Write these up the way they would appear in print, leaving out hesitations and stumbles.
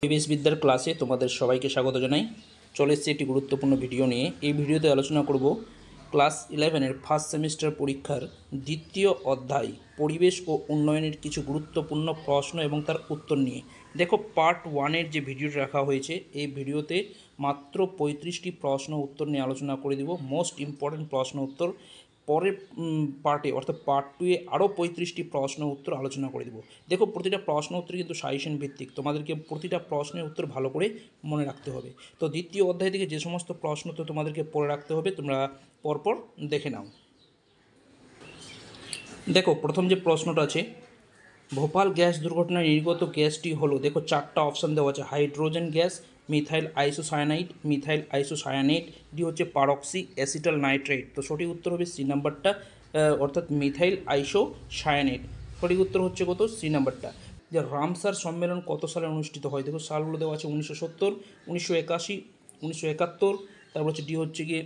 পরিবেশবিদ্যার ক্লাসে তোমাদের সবাইকে স্বাগত জানাই। চলে এসেছি একটি গুরুত্বপূর্ণ ভিডিও নিয়ে। এই ভিডিওতে আলোচনা করব ক্লাস 11-এর ফার্স্ট সেমিস্টার পরীক্ষার দ্বিতীয় অধ্যায় পরিবেশ ও উন্নয়নের কিছু গুরুত্বপূর্ণ প্রশ্ন এবং তার উত্তর নিয়ে। দেখো, পার্ট 1-এর যে ভিডিওটা রাখা হয়েছে, এই ভিডিওতে মাত্র 35টি প্রশ্ন উত্তর নিয়ে আলোচনা করে দেব, মোস্ট ইম্পর্ট্যান্ট প্রশ্ন উত্তর। পরের পার্টে অর্থাৎ পার্ট 2-এ আরও 35টি প্রশ্ন উত্তর আলোচনা করে দেব। দেখো, প্রতিটা প্রশ্ন উত্তর কিন্তু সাজেশন ভিত্তিক, তোমাদেরকে প্রতিটা প্রশ্নের উত্তর ভালো করে মনে রাখতে হবে। তো দ্বিতীয় অধ্যায় থেকে যে সমস্ত প্রশ্ন তো তোমাদেরকে পড়ে রাখতে হবে, তোমরা পরপর দেখে নাও। দেখো, প্রথম যে প্রশ্নটা আছে, ভোপাল গ্যাস দুর্ঘটনায় নির্গত গ্যাসটি হলো, দেখো 4টা অপশান দেওয়া আছে, hydrogen gas, methyl isocyanide, methyl isocyanate, D হচ্ছে পারক্সি অ্যাসিটাল নাইট্রেট। তো সঠিক উত্তর হবে সি নাম্বারটা, অর্থাৎ মিথাইল আইসোসায়ানেট। সঠিক উত্তর হচ্ছে কত? সি নাম্বারটা। যে রামসার সম্মেলন কত সালে অনুষ্ঠিত হয়? দেখো সালগুলো দেওয়া আছে 1970, 1981, 1971, তারপর হচ্ছে ডি হচ্ছে গিয়ে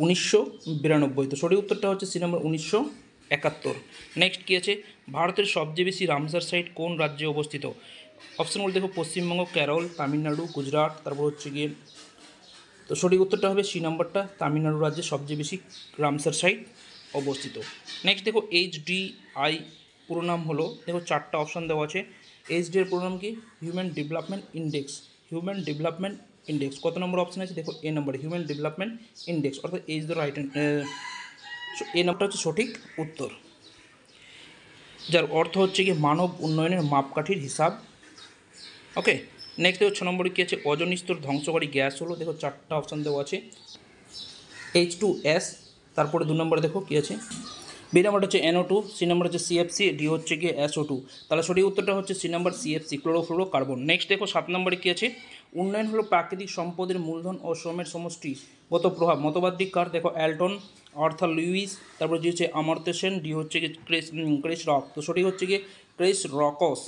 1992। তো সঠিক উত্তরটা হচ্ছে সি নাম্বার 1971। নেক্সট কী আছে, ভারতের সবচেয়ে বেশি রামসার সাইট কোন রাজ্যে অবস্থিত? অপশানগুলো দেখো, পশ্চিমবঙ্গ, কেরল, তামিলনাড়ু, গুজরাট, তারপর হচ্ছে গিয়ে, তো সঠিক উত্তরটা হবে সি নাম্বারটা, তামিলনাড়ু রাজ্যে সবচেয়ে বেশি রামসার সাইট অবস্থিত। নেক্সট দেখো, এইচডিআই পুরো নাম হলো, দেখো 4টা অপশান দেওয়া আছে। এইচডি এর পুরো নাম কি? Human development index. Human development index কত নম্বর অপশান আছে? দেখো এ নম্বর, হিউম্যান ডেভেলপমেন্ট ইন্ডেক্স, অর্থাৎ এইচ দ্য রাইট, এই নামটা হচ্ছে সঠিক উত্তর, যার অর্থ হচ্ছে কি মানব উন্নয়নের মাপকাঠির হিসাব। ওকে, নেক্সট দেখো 6 নম্বরে কী আছে, ওজোন স্তর ধ্বংসকারী গ্যাস হলো, দেখো 4টা অপশান দেওয়া আছে, H2S। তারপরে 2 নম্বরে দেখো কী আছে, বি নাম্বারটা হচ্ছে NO2, সি নাম্বার হচ্ছে CFC, ডি হচ্ছে গিয়ে SO2। তাহলে সঠিক উত্তরটা হচ্ছে C number CFC, chlorofluorocarbon. Next দেখো 7 নম্বরে কী আছে, উন্নয়ন হলো প্রাকৃতিক সম্পদের মূলধন ও শ্রমের সমষ্টিগত প্রভাব। মতবাদী কার? দেখো অ্যালটন, আর্থার লুইস, তারপর যে হচ্ছে অমর্ত্য সেন, ডি হচ্ছে গিয়ে ক্রেস রক। তো সঠিক হচ্ছে গিয়ে ক্রেস রকস,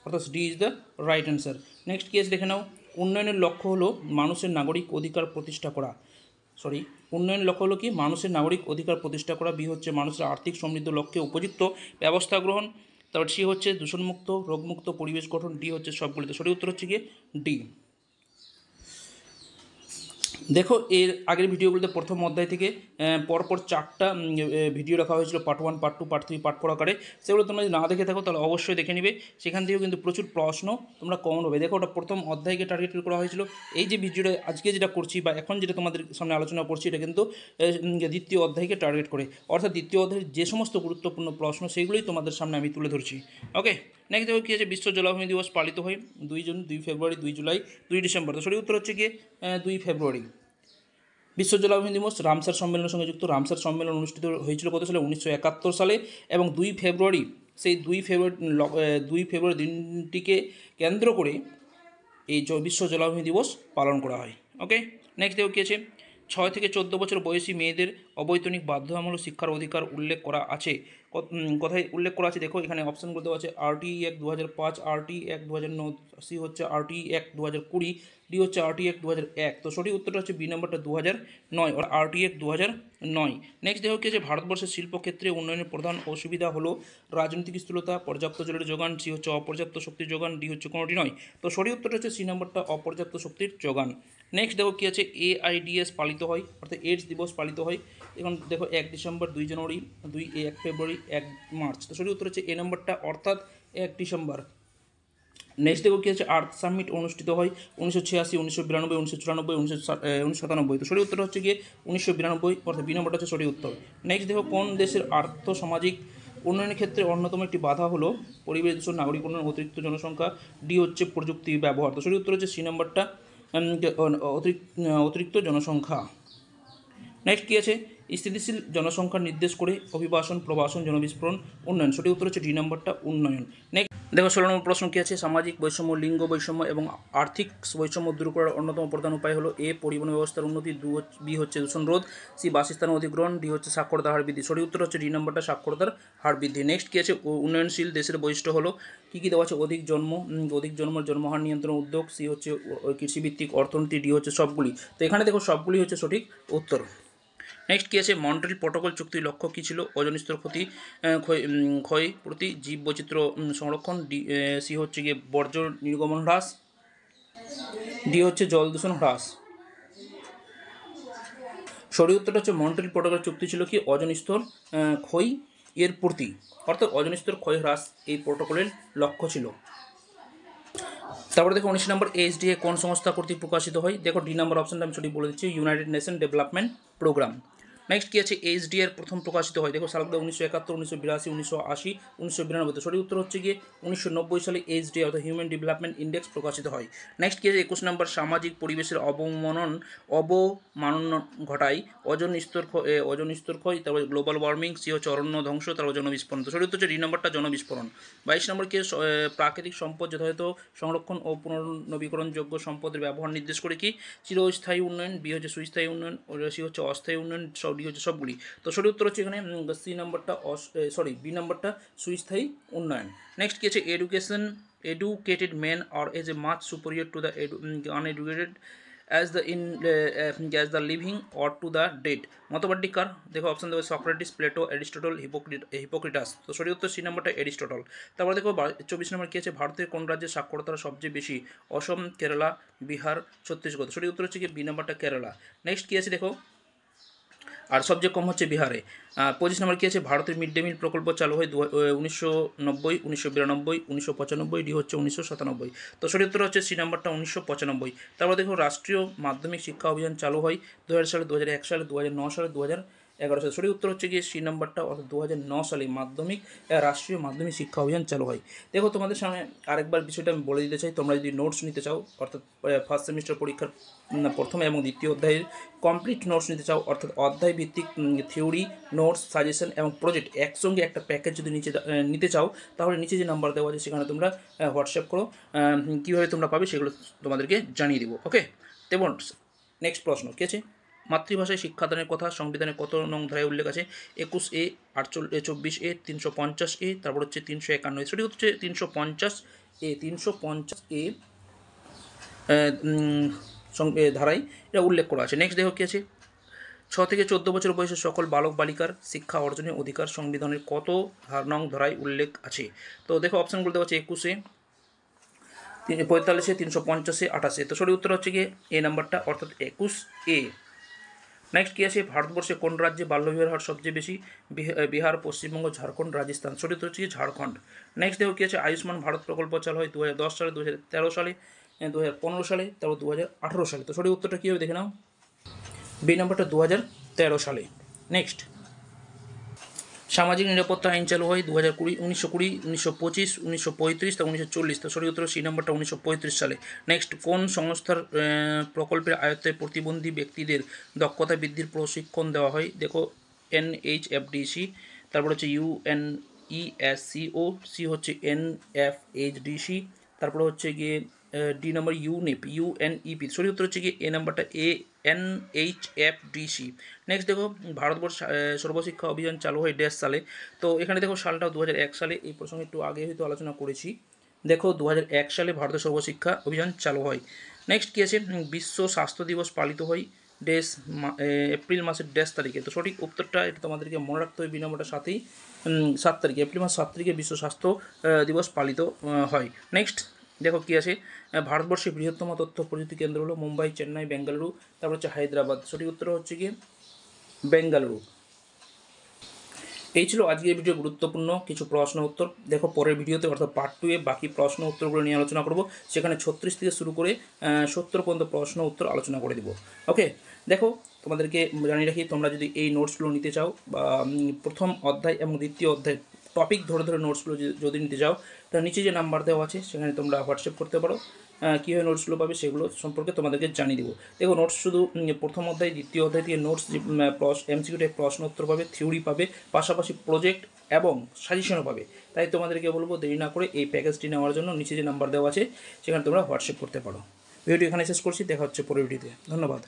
অর্থাৎ D is the right answer. Next কী আছে দেখে নাও, উন্নয়নের লক্ষ্য হলো মানুষের নাগরিক অধিকার প্রতিষ্ঠা করা। উন্নয়ন লক্ষ্য হলো কি? মানুষের নাগরিক অধিকার প্রতিষ্ঠা করা। বি হচ্ছে মানুষের আর্থিক সমৃদ্ধ লক্ষ্যে উপযুক্ত ব্যবস্থা গ্রহণ। তারপর সি হচ্ছে দূষণমুক্ত রোগমুক্ত পরিবেশ গঠন। ডি হচ্ছে সবগুলিতে। সঠিক উত্তর হচ্ছে গিয়ে ডি। দেখো, এর আগের ভিডিওগুলোতে প্রথম অধ্যায় থেকে পরপর 4টা ভিডিও রাখা হয়েছিল, পার্ট 1, পার্ট 2, পার্ট 3, পার্ট 4 আকারে। সেগুলো তোমরা যদি না দেখে থাকো তাহলে অবশ্যই দেখে নিবে, সেখান থেকেও কিন্তু প্রচুর প্রশ্ন তোমরা কমন হবে। দেখো, ওটা প্রথম অধ্যায়কে টার্গেট করা হয়েছিল। এই যে ভিডিওটা আজকে যেটা করছি বা এখন যেটা তোমাদের সামনে আলোচনা করছি, এটা কিন্তু দ্বিতীয় অধ্যায়কে টার্গেট করে, অর্থাৎ দ্বিতীয় অধ্যায়ের যে সমস্ত গুরুত্বপূর্ণ প্রশ্ন সেগুলোই তোমাদের সামনে আমি তুলে ধরছি। ওকে, নেক্সট দেখো কী আছে, বিশ্ব জলাভূমি দিবস পালিত হয় 2 জুন, 2 ফেব্রুয়ারি, 2 জুলাই, 2 ডিসেম্বর। তো সঠিক উত্তর হচ্ছে গিয়ে 2 ফেব্রুয়ারি। বিশ্ব জলাভূমি দিবস রামসার সম্মেলনের সঙ্গে যুক্ত। রামসার সম্মেলন অনুষ্ঠিত হয়েছিল কত সালে? 1971 সালে। এবং 2 ফেব্রুয়ারি, সেই 2 ফেব্রুয়ারি দিনটিকে কেন্দ্র করে এই বিশ্ব জলাভূমি দিবস পালন করা হয়। ওকে, নেক্সট দেখো কী আছে, 6 থেকে 14 বছর বয়সী মেয়েদের অবৈতনিক বাধ্যতামূলক শিক্ষার অধিকার উল্লেখ করা আছে। কোথায় উল্লেখ করা আছে? দেখো এখানে অপশানগুলো দেওয়া আছে, RTE act 2005, RTE act 2009, C হচ্ছে RTE অ্যাক্ট 2020, ডি হচ্ছে RTE অ্যাক্ট 2001। তো সঠিক উত্তরটা হচ্ছে বি নাম্বারটা 2009, আর RTE অ্যাক্ট 2009। নেক্সট দেখো কি আছে, ভারতবর্ষের শিল্পক্ষেত্রে উন্নয়নের প্রধান অসুবিধা হলো রাজনৈতিক স্থূলতা, পর্যাপ্ত জলের যোগান, সি হচ্ছে অপর্যাপ্ত শক্তির যোগান, ডি হচ্ছে কোনোটি নয়। তো সঠিক উত্তরটা হচ্ছে সি নাম্বারটা, অপর্যাপ্ত শক্তির যোগান। নেক্সট দেখো কী আছে, AIDS পালিত হয়, অর্থাৎ এইডস দিবস পালিত হয়। এখন দেখো 1 ডিসেম্বর, 2 জানুয়ারি, 1 ফেব্রুয়ারি, 1 মার্চ। তো সঠিক উত্তর হচ্ছে এ নাম্বারটা, অর্থাৎ 1 ডিসেম্বর। নেক্সট দেখো কী আছে, আর্থ সামিট অনুষ্ঠিত হয় 1986, 1992, 1994, 1997। তো সঠিক উত্তর হচ্ছে গিয়ে 1992, অর্থাৎ বি নম্বরটা হচ্ছে সঠিক উত্তর। নেক্সট দেখো, কোন দেশের আর্থসামাজিক উন্নয়নের ক্ষেত্রে অন্যতম একটি বাধা হলো পরিবেশ দূষণ, নাগরিক উন্নয়ন, অতিরিক্ত জনসংখ্যা, ডি হচ্ছে প্রযুক্তি ব্যবহার। তো সঠিক উত্তর হচ্ছে সি নম্বরটা, অতিরিক্ত জনসংখ্যা। নেক্সট কী আছে, স্থিতিশীল জনসংখ্যা নির্দেশ করে অভিবাসন, প্রবাসন, জনবিস্ফোরণ, উন্নয়ন। সঠিক উত্তর হচ্ছে ডি নম্বরটা, উন্নয়ন। নেক্সট দেখো 16 নম্বর প্রশ্ন কী আছে, সামাজিক বৈষম্য, লিঙ্গ বৈষম্য এবং আর্থিক বৈষম্য দূর করার অন্যতম প্রধান উপায় হলো এ পরিবহন ব্যবস্থার উন্নতি, বি হচ্ছে দূষণ রোধ, সি বাসস্থান অধিগ্রহণ, ডি হচ্ছে সাক্ষরতার হার বৃদ্ধি। সঠিক উত্তর হচ্ছে ডি নম্বরটা, সাক্ষরতার হার বৃদ্ধি। নেক্সট কী আছে, উন্নয়নশীল দেশের বৈশিষ্ট্য হলো কী কী দেওয়া আছে, অধিক জন্মহার নিয়ন্ত্রণ উদ্যোগ, সি হচ্ছে কৃষিভিত্তিক অর্থনীতি, ডি হচ্ছে সবগুলি। তো এখানে দেখো সবগুলি হচ্ছে সঠিক উত্তর। নেক্সট কী আছে, মন্ট্রিল প্রোটোকল চুক্তির লক্ষ্য কী ছিল? ওজোন স্তর ক্ষয় প্রতি জীব বৈচিত্র্য সংরক্ষণ, সি হচ্ছে গিয়ে বর্জ্য নির্গমন হ্রাস, ডি হচ্ছে জল দূষণ হ্রাস। সঠিক উত্তরটা হচ্ছে মন্ট্রিল প্রোটোকল চুক্তি ছিল কি ওজোন স্তর ক্ষয় এর প্রতি, অর্থাৎ ওজোন স্তর ক্ষয় হ্রাস এই প্রোটোকলের লক্ষ্য ছিল। তারপরে দেখো 19 নম্বর এইচডিএ কোন সংস্থা কর্তৃক প্রকাশিত হয়? দেখো ডি নাম্বার অপশনটা আমি সঠিক বলে দিচ্ছি, united nation development programme. Next কী আছে, এইচডিএ এর প্রথম প্রকাশিত হয়? দেখো সালগুলো 1971, 1982, 1980, 1992। তো সঠিক উত্তর হচ্ছে গিয়ে 1990 সালে এইচডিএ অর্থাৎ হিউম্যান ডেভেলপমেন্ট ইন্ডেক্স প্রকাশিত হয়। নেক্সট কী আছে, 21 নম্বর সামাজিক পরিবেশের অবমানন ঘটায় ওজোন স্তর ক্ষয়, তারপর গ্লোবাল ওয়ার্মিং, সি হচ্ছে অরণ্য ধ্বংস, তারপর জনবিস্ফোরণ। তো সঠিক উত্তর হচ্ছে ডি নম্বরটা জনবিস্ফোরণ। 22 নম্বর কি প্রাকৃতিক সম্পদ যথাযথ সংরক্ষণ ও পুনর্নবীকরণযোগ্য সম্পদের ব্যবহার নির্দেশ করে কি? চিরস্থায়ী উন্নয়ন, বি হচ্ছে সুস্থায়ী উন্নয়ন, সি হচ্ছে অস্থায়ী উন্নয়ন, ডি হচ্ছে সবগুলি। তো সঠিক উত্তর হচ্ছে এখানে সি নাম্বারটা বি নাম্বারটা সুস্থায়ী উন্নয়ন। নেক্সট কি আছে, educated men are as a much superior to the uneducated as the living or to the dead। মতবাদটি কার? দেখো অপশন দেবে সক্রেটিস, প্লেটো, অ্যারিস্টটল, হিপোক্রেটাস। তো সঠিক উত্তর সি নাম্বারটা অ্যারিস্টটল। তারপর দেখো 24 নম্বর কী আছে, ভারতের কোন রাজ্যের সাক্ষরতার সবচেয়ে বেশি? অসম, কেরালা, বিহার, ছত্তিশগড়। সঠিক উত্তর হচ্ছে কি বি নাম্বারটা কেরালা। নেক্সট কী আছে দেখো, আর সবচেয়ে কম হচ্ছে বিহারে। 25 নম্বর কী আছে, ভারতের মিড ডে মিল প্রকল্প চালু হয় 1990, 1992, 1995, ডি হচ্ছে 1997। তো সঠিক উত্তর হচ্ছে সি নাম্বারটা 1995। তারপর দেখো রাষ্ট্রীয় মাধ্যমিক শিক্ষা অভিযান চালু হয় 2000 সালে, 2001 সালে, 2009 সালে, 2011 সালে। সঠিক উত্তর হচ্ছে গিয়ে সি নাম্বারটা, অর্থাৎ 2009 সালে রাষ্ট্রীয় মাধ্যমিক শিক্ষা অভিযান চালু হয়। দেখো তোমাদের সামনে আরেকবার বিষয়টা আমি বলে দিতে চাই, তোমরা যদি নোটস নিতে চাও, অর্থাৎ ফার্স্ট সেমিস্টার পরীক্ষার প্রথম এবং দ্বিতীয় অধ্যায়ের কমপ্লিট নোটস নিতে চাও, অর্থাৎ অধ্যায় ভিত্তিক থিওরি, নোটস, সাজেশন এবং প্রজেক্ট একসঙ্গে একটা প্যাকেজ যদি নিতে চাও, তাহলে নিচে যে নাম্বার দেওয়া আছে সেখানে তোমরা হোয়াটসঅ্যাপ করো, কীভাবে তোমরা পাবে সেগুলো তোমাদেরকে জানিয়ে দেবো। ওকে, তেমন নেক্সট প্রশ্ন কী আছে, মাতৃভাষায় শিক্ষাদানের কথা সংবিধানে কত নং ধারায় উল্লেখ আছে? 21A, 24A, 350A, তারপর হচ্ছে 351। সেটি হচ্ছে 350A, 350A ধারায় এটা উল্লেখ করা আছে। নেক্সট দেখো কী আছে, 6 থেকে 14 বছর বয়সের সকল বালক বালিকার শিক্ষা অর্জনের অধিকার সংবিধানের কত নং ধারায় উল্লেখ আছে? তো দেখো অপশানগুলো দেওয়া আছে 21-এ, 45-এ, 350-এ, 28-এ। তো সঠিক উত্তর হচ্ছে গিয়ে এ নাম্বারটা, অর্থাৎ 21A। নেক্সট কী আছে, ভারতবর্ষে কোন রাজ্যে বাল্যবিবাহের হার সবচেয়ে বেশি? বিহার, পশ্চিমবঙ্গ, ঝাড়খণ্ড, রাজস্থান। সঠিক উত্তর হচ্ছে ঝাড়খণ্ড। নেক্সট দেখো কী আছে, আয়ুষ্মান ভারত প্রকল্প চালু হয় 2010 সালে, 2013 সালে, 2015 সালে, তারপর 2018 সালে। তো সঠিক উত্তরটা কী হবে দেখে নাও, বি নাম্বারটা 2013 সালে। নেক্সট, সামাজিক নিরাপত্তা আইন চালু হয় 2020, 1920, 1925, 1935, তা 1940। তো সঠিক উত্তর সি নাম্বারটা 1935 সালে। নেক্সট, কোন সংস্থার প্রকল্পের আয়ত্তে প্রতিবন্ধী ব্যক্তিদের দক্ষতা বৃদ্ধির প্রশিক্ষণ দেওয়া হয়? দেখো NHFDC, তারপর হচ্ছে UNESCO, সি হচ্ছে NFHDC, তারপরে হচ্ছে গিয়ে ডি নাম্বার UNEP। সঠিক উত্তর হচ্ছে গিয়ে এ নাম্বারটা NHFDC। নেক্সট দেখো, ভারতবর্ষ সর্বশিক্ষা অভিযান চালু হয় 20 সালে। তো এখানে দেখো সালটাও 2001 সালে, এই প্রসঙ্গে একটু আগে হয়তো আলোচনা করেছি। দেখো 2001 সালে ভারতের সর্বশিক্ষা অভিযান চালু হয়। নেক্সট কী আছে, বিশ্ব স্বাস্থ্য দিবস পালিত হয় এপ্রিল মাসের 10 তারিখে। তো সঠিক উত্তরটা এটা তোমাদেরকে মনে রাখতে হবে, বি নম্বরটা 7 তারিখে, এপ্রিল মাস 7 তারিখে বিশ্ব স্বাস্থ্য দিবস পালিত হয়। নেক্সট দেখো কী আছে, ভারতবর্ষের বৃহত্তম তথ্য প্রযুক্তি কেন্দ্র হলো মুম্বাই, চেন্নাই, বেঙ্গালুরু, তারপর হচ্ছে হায়দ্রাবাদ। সঠিক উত্তর হচ্ছে গিয়ে বেঙ্গালুরু। এই ছিল আজকের ভিডিও গুরুত্বপূর্ণ কিছু প্রশ্ন উত্তর। দেখো পরের ভিডিওতে, অর্থাৎ পার্ট 2-এ বাকি প্রশ্ন উত্তরগুলো নিয়ে আলোচনা করব, সেখানে 36 থেকে শুরু করে 70 পর্যন্ত প্রশ্ন উত্তর আলোচনা করে দেবো। ওকে, দেখো তোমাদেরকে জানিয়ে রাখি, তোমরা যদি এই নোটসগুলো নিতে চাও বা প্রথম অধ্যায় এবং দ্বিতীয় অধ্যায় টপিক ধরে ধরে নোটসগুলো যদি নিতে চাও, তাহলে নিচে যে নাম্বার দেওয়া আছে সেখানে তোমরা হোয়াটসঅ্যাপ করতে পারো, কীভাবে নোটসগুলো পাবে সেগুলো সম্পর্কে তোমাদেরকে জানিয়ে দেবো। দেখো নোটস শুধু প্রথম অধ্যায় দ্বিতীয় অধ্যায় থেকে নোটস যে MCQ টাইপ প্রশ্ন উত্তর পাবে, থিওরি পাবে, পাশাপাশি প্রজেক্ট এবং সাজেশনও পাবে। তাই তোমাদেরকে বলবো দেরি না করে এই প্যাকেজটি নেওয়ার জন্য নিচে যে নাম্বার দেওয়া আছে সেখানে তোমরা হোয়াটসঅ্যাপ করতে পারো। ভিডিওটি এখানে শেষ করছি, দেখা হচ্ছে পরের ভিডিওতে। ধন্যবাদ।